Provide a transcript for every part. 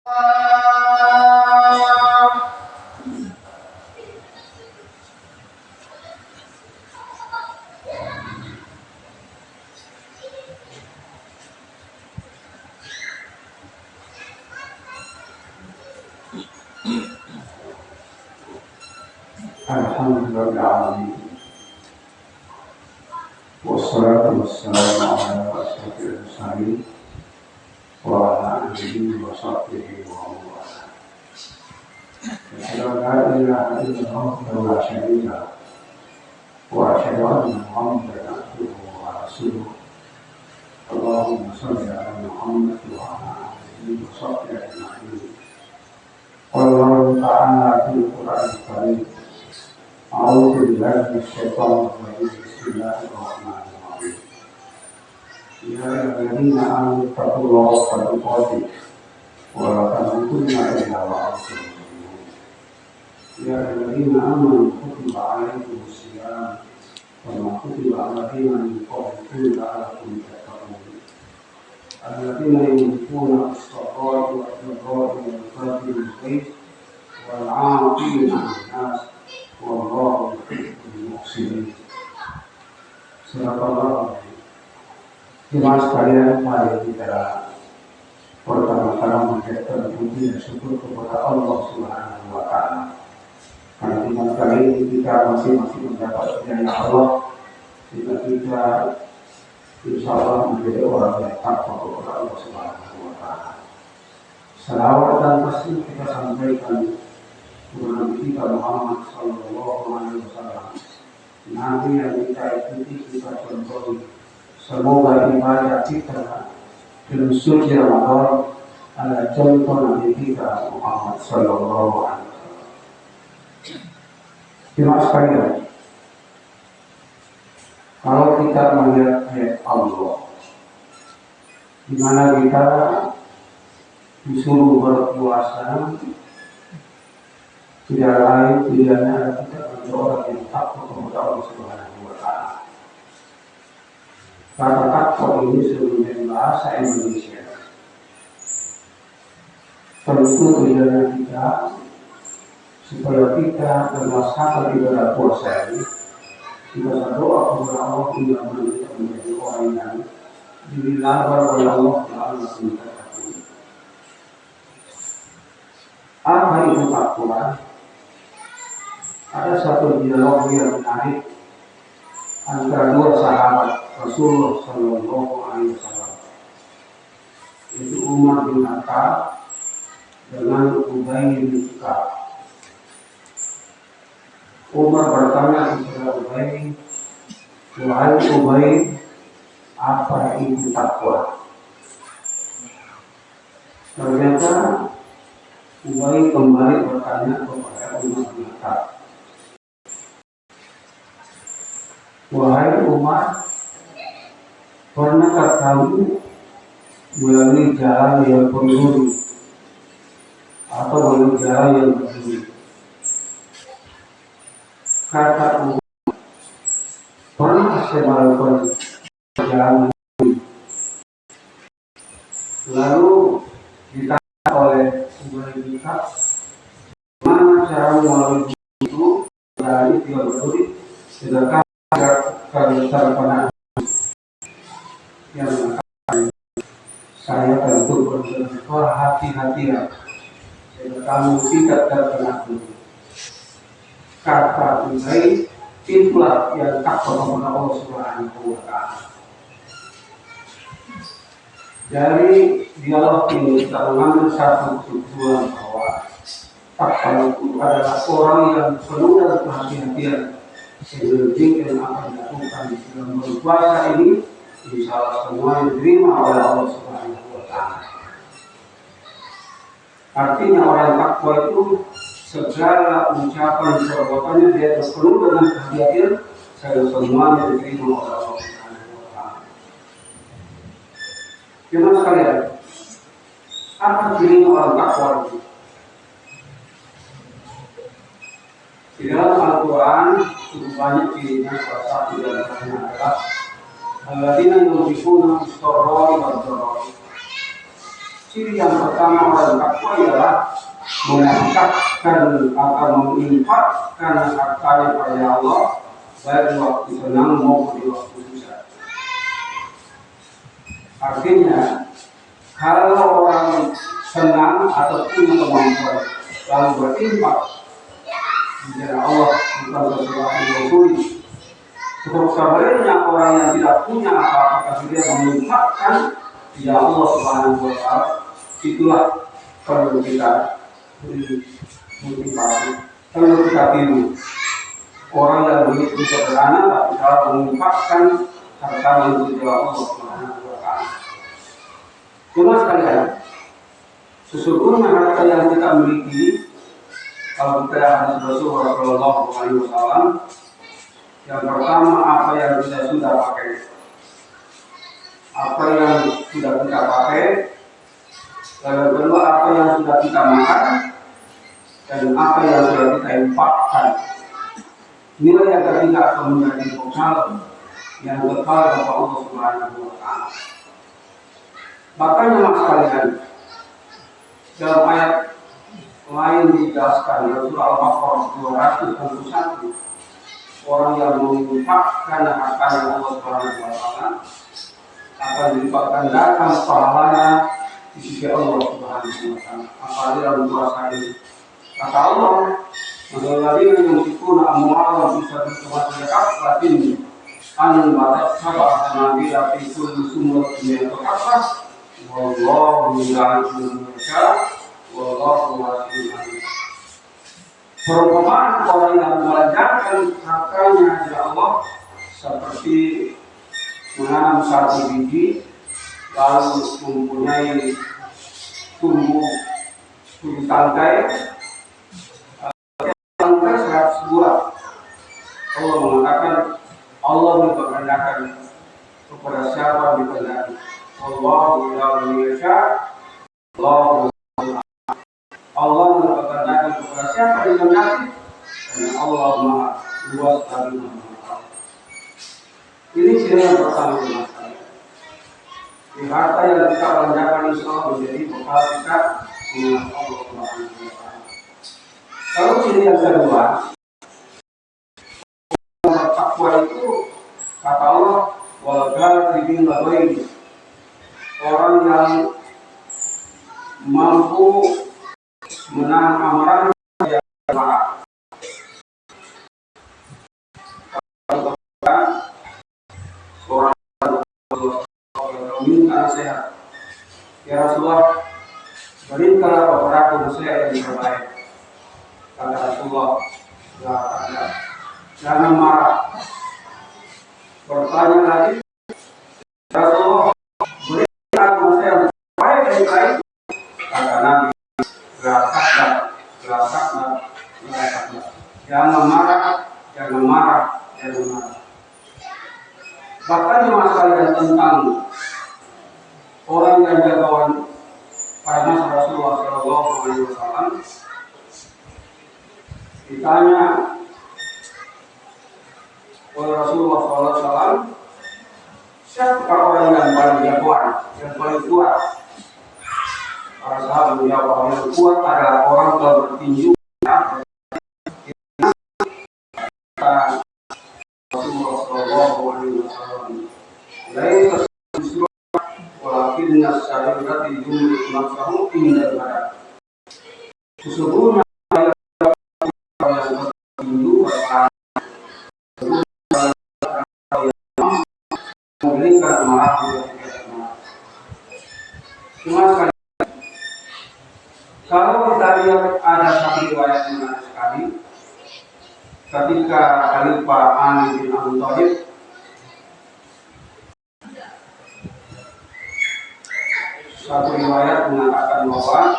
Alhamdulillah, wassalatu wassalamu ala asyrafil mursalin wa ala alihi wa sahbihi wa man wala. Asyhadu an la ilaha illallah wahdahu la syarika lah wa asyhadu anna Muhammadan abduhu wa rasuluh. Allahumma shalli ala Muhammad wa ala alihi wa sahbihi ajma'in. Qala ta'ala fil Qur'anil Karim. A'udzu billahi minasyaitonir rajim. Bismillahirrahmanirrahim. Ya ayyuhalladzina amanu taqullaha haqqa tuqatih wa la tamutunna illa wa antum muslimun. Ya ayyuhalladzina amanu kutiba 'alaikumus shiyam kama kutiba 'alal ladzina min qablikum la'allakum tattaqun. Alladzina yunfiquna fis-sarra'i wad-dharra'i wal-kadhimina al-ghayz wal 'afina 'anil-nas wallahu yuhibbul muhsinin. Subhanallah. Jemaah sekalian, mari kita pertama-tama mengucapkan puji dan syukur kepada Allah Subhanahu wa Ta'ala. Karena jemaah sekali ini kita masih mendapat hidayah Allah, sehingga kita insya Allah menjadi orang yang takwa kepada Allah Subhanahu wa Ta'ala. Salawat dan tasbih kita sampaikan kepada Nabi kita Muhammad Sallallahu Alaihi Wasallam, Nabi yang kita ikuti, kita contohi. Semoga ibadah kita dalam suci Ramadan adalah contoh Nabi kita Muhammad Sallallahu Alaihi Wasallam. Jemaah sekalian, kalau kita melihat ayat Allah, di mana kita disuruh berpuasa, tidak lain pilihannya adalah kita menjadi orang yang takut kepada Allah Subhanahu wa Ta'ala. Kata takwa ini sebenarnya bahasa Indonesia. Tentu pilihannya kita supaya kita melaksanakan ibadah puasa ini, kita berdoa kepada Allah hingga kita menjadi orang yang dilabar oleh Allah Subhanahu wa Ta'ala. Apa itu takwa? Ada satu dialog yang menarik antara dua sahabat Rasulullah Sallallahu Alaihi Wasallam, yaitu Umar bin Khattab dengan Ubay bin Ka'ab. Umar bertanya kepada Ubay, "Wahai Ubay, apa itu takwa?" Ternyata Ubay kembali bertanya kepada Umar bin Khattab, "Wahai Umar, pernahkah kamu melalui jalan yang penuh atau melalui jalan yang berduri?" Kata Umar, "Pernah saya melakukan jalan berduri." Lalu ditanya oleh Ubay bin Ka'ab, "Mana cara melalui itu dari tidak berduri, sedangkan kalau terkena yang saya tentu berhati-hatilah jika kamu tidak terkena berduri." Kata Ubay, itulah yang takwa kepada Allah Subhanahu wa Ta'ala. Dari dialog ini kita mengambil satu tujuan bahwa takwa itu adalah orang yang penuh dengan kehati-hatian, sehingga yang akan dilakukan di dalam berpuasa ini insya Allah semua diterima oleh Allah Subhanahu wa Ta'ala. Artinya orang takwa itu segala ucapan perbuatannya dia penuh dengan kehati-hatian, sehingga semuanya diterima oleh Allah Subhanahu wa Ta'ala. Jemaah sekalian, apa ciri orang takwa itu? Di dalam Al-Quran cukup banyak cirinya. Salah satu dari antaranya adalah alladzina yunfiquna fis-sarra'i wad-dharra'i. Ciri yang pertama orang takwa ialah menafkahkan atau menginfakkan hartanya pada Allah, baik di waktu senang maupun di waktu susah. Artinya, kalau orang senang atau punya kemampuan lalu berinfak di jalan Allah bukan sesuatu yang sulit. Sebenarnya orang yang tidak punya apa-apa tapi dia menginfakkan di jalan Allah Subhanahu wa Ta'ala, itulah perlu kita motivasi, perlu kita tiru. Orang yang begitu sederhana tapi kalau menginfakkan harta untuk jalan Allah Subhanahu wa Ta'ala. Cuma sekalian, sesungguhnya harta yang kita miliki, kalau kita hadis Rasulullah Shallallahu Alaihi Wasallam, yang pertama apa yang kita sudah pakai, apa yang sudah kita pakai, yang kedua apa yang sudah kita makan, dan apa yang sudah kita infakkan. Nilai yang ketiga akan menjadi bekal yang kekal kepada Allah Subhanahu wa Ta'ala. Bahkan jemaah sekalian, dalam ayat lain dijelaskan dalam surah Al-Baqarah 261, orang yang menginfakkan hartanya Allah Subhanahu wa Ta'ala akan dilipatkan datang pahalanya di sisi Allah Subhanahu wa Ta'ala. Apalagi dalam puasa ini, kata Allah, "Walladzina yunfiquna amwalahum fi sabilillahi kaffatin an batasaba nabiyya fi kulli sumratin min al-haqqah wallahu ya'lamu ma yasha wallahu wasi'un alim." Perumpamaan orang yang membelanjakan hartanya di Allah seperti menanam satu biji lalu mempunyai tumbuh 7 tangkai 100 buah. Allah mengatakan Allah memperkenalkan kepada siapa dikehendaki. Wallahu ya'lamu ma yasha. Allah memperkenalkan kepada siapa dikehendaki, dan Allah Maha luas lagi Maha tahu. Ini ciri yang pertama teman sekalian. Di harta yang kita belanjakan insya Allah menjadi bekal kita dengan Allah Subhanahu wa Ta'ala. Kalau ciri yang kedua, takwa itu kata Allah wal ghafilin labain, orang yang mampu menahan amarah yang marah. Seorang minta nasihat, ya Rasulullah, berikanlah kepadaku nasihat yang terbaik. Kata Rasulullah, jangan marah. Bertanya lagi, Rasulullah, berikan aku nasihat yang terbaik dari baik. Kata Nabi, gerakaklah. Jangan marah. Bahkan jemaah sekalian tentang orang yang jagawan pada masa Rasulullah Shallallahu Alaihi Wasallam, ditanya oleh Rasulullah Shallallahu Alaihi Wasallam, siapa orang yang paling jagoan, yang paling kuat? Para sahabat menjawab, yang kuat adalah orang yang bertinju. Rasulullah Shallallahu Alaihi Wasallam, lain sesuatu walakinnya syariat jumlah nafsu indah badan. Sesungguhnya yang bertinju memberikan amarah cuma sekali. Kalau kita lihat ada satu riwayat yang menarik sekali, ketika Khalifah Ali bin Abi Thalib satu riwayat mengatakan bahwa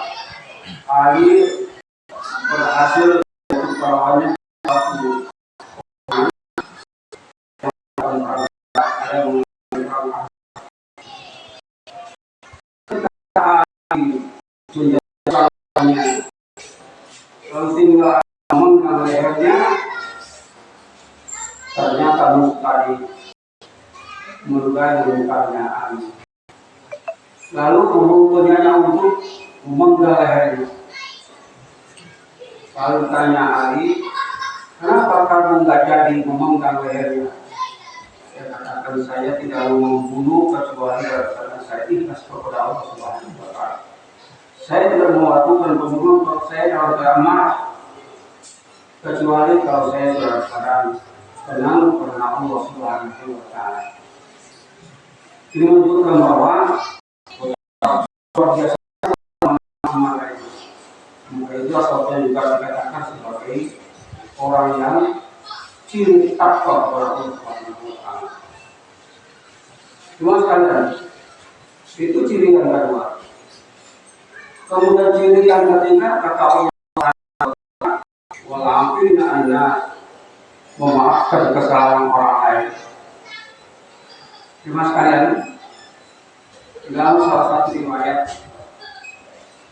Ali berhasil untuk lawannya satu menjadikannya lalu tinggal mengenal lehernya, ternyata mustahil melukai lukanya Ali. Lalu mengumpulkannya untuk memenggal lehernya. Lalu tanya Ali, kenapa kamu nggak jadi memenggal lehernya? Saya katakan saya tidak mau membunuh kecuali karena saya ikhlas kepada Allah Subhanahu wa Ta'ala. Saya tidak mau lakukan pembunuhan kalau saya kalau tidak marah, kecuali kalau saya sudah sadar tenang karena Allah Subhanahu wa Ta'ala. Ini menunjukkan bahwa luar biasa marah itu. Maka itu asalnya juga dikatakan sebagai orang yang ciri takwa kepada Allah Subhanahu wa Ta'ala. Cuma sekalian, itu ciri yang kedua. Kemudian ciri yang ketiga kata Allah, walaupun Anda memaafkan kesalahan orang lain. Cuma sekalian, dalam salah satu riwayat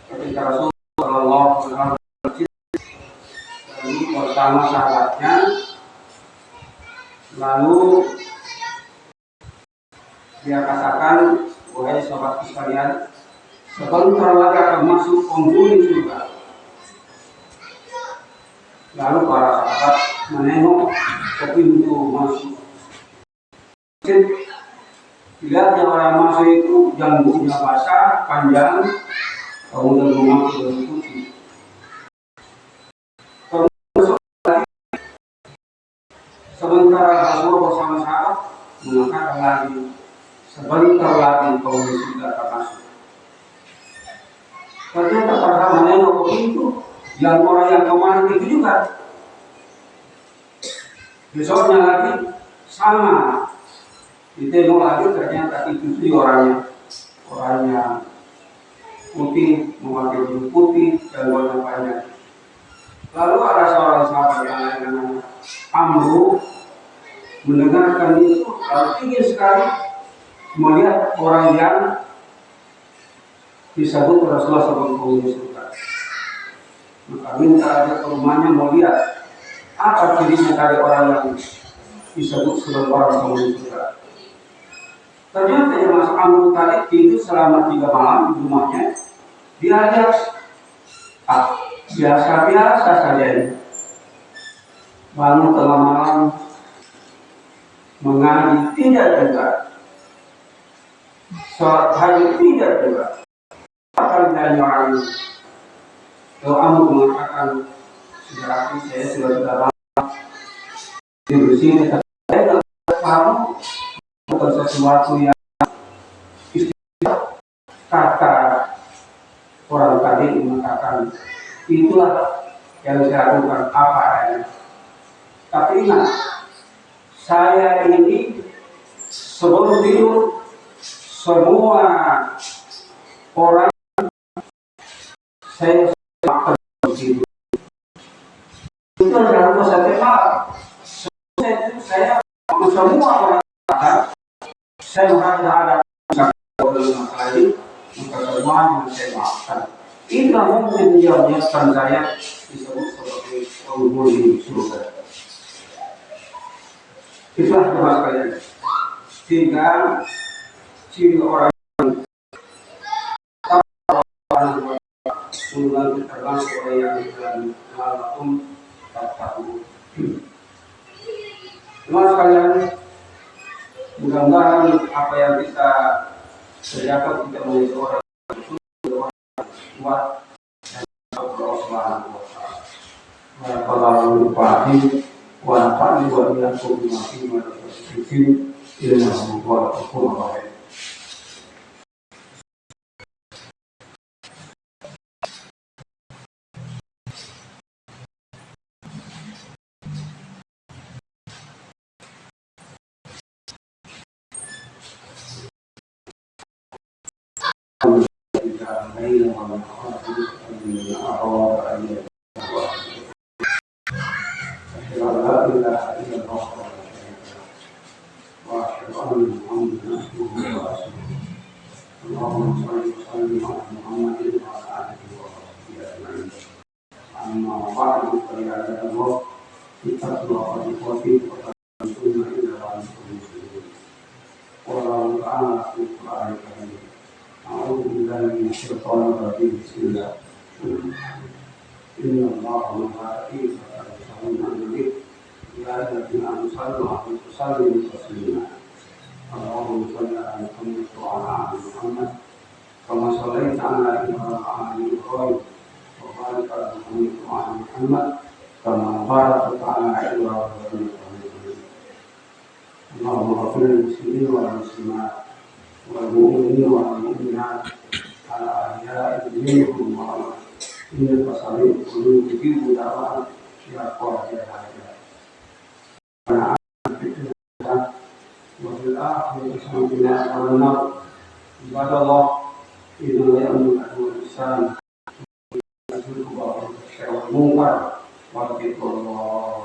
ketika Rasulullah Shallallahu Alaihi Wasallam bersama sahabatnya, lalu dia katakan, wahai sahabat sekalian, sebentar lagi akan masuk penghuni surga. Lalu para sahabat menengok ke pintu masuk. Lihatnya orang masuk itu janggut basah, panjang, kemudian memakai baju putih. Sementara Rasulullah bersama sahabat mengatakan lagi, sebentar lagi penghuni surga akan masuk. Ternyata pada menengok ke pintu, yang orang yang kemarin itu juga. Besoknya lagi sama, ditengok lagi ternyata itu orangnya putih, memakai baju putih dan warna panjang. Lalu ada seorang sahabat yang lain namanya Amru mendengarkan itu, lalu ingin sekali melihat orang yang disebut Rasulullah sebagai penghuni surga. Maka minta dia ke rumahnya mau lihat apa cirinya dari orang yang disebut sebagai orang penghuni surga. Ternyata yang Mas Amru tadi tidur selama 3 malam di rumahnya. Dia ajak biasa-biasa saja ini. Bangun tengah malam mengaji tidak juga, sholat hajat tidak juga. Akan dari orang ini. Kalau Amru mengatakan sudah saya sudah lama di sini, saya tidak tahu bukan sesuatu yang kata orang tadi mengatakan itulah yang saya lakukan apa adanya. Tapi ingat, saya ini sebelum tidur semua orang saya makan tidur. Itu adalah saya malam. Saya semua orang saya merasa ada masalah ini, maka semua yang saya maafkan. Inilah mungkin yang menyiapkan saya disebut sebagai penghuni surga. Itulah teman sekalian. 3 ciri orang yang termasuk orang yang malakum tahu. Teman sekalian, mudah-mudahan apa yang kita kerjakan kita menjadi orang kuat dan Allah Subhanahu wa Ta'ala. Kalau paham, wanafani wa bilakum mati wa bikin ilmu wa qur'an. بالله من الشيطان الرجيم بسم الله إن الله وملائكته يصلون على النبي يا أيها الذين آمنوا صلوا عليه وسلموا تسليما اللهم صل على محمد وعلى آل محمد كما صليت على إبراهيم وبارك على محمد وعلى محمد كما باركت على إبراهيم اللهم اغفر للمسلمين والمسلمات والمؤمنين والمؤمنات الأحياء منهم والأموات إنك سميع قريب تجيب دعوات يا قاضي الحاجات وفي الآخرة حسنة عذاب النار عباد الله إنما يأمر بالعدل والإحسان والمنكر واتقوا الله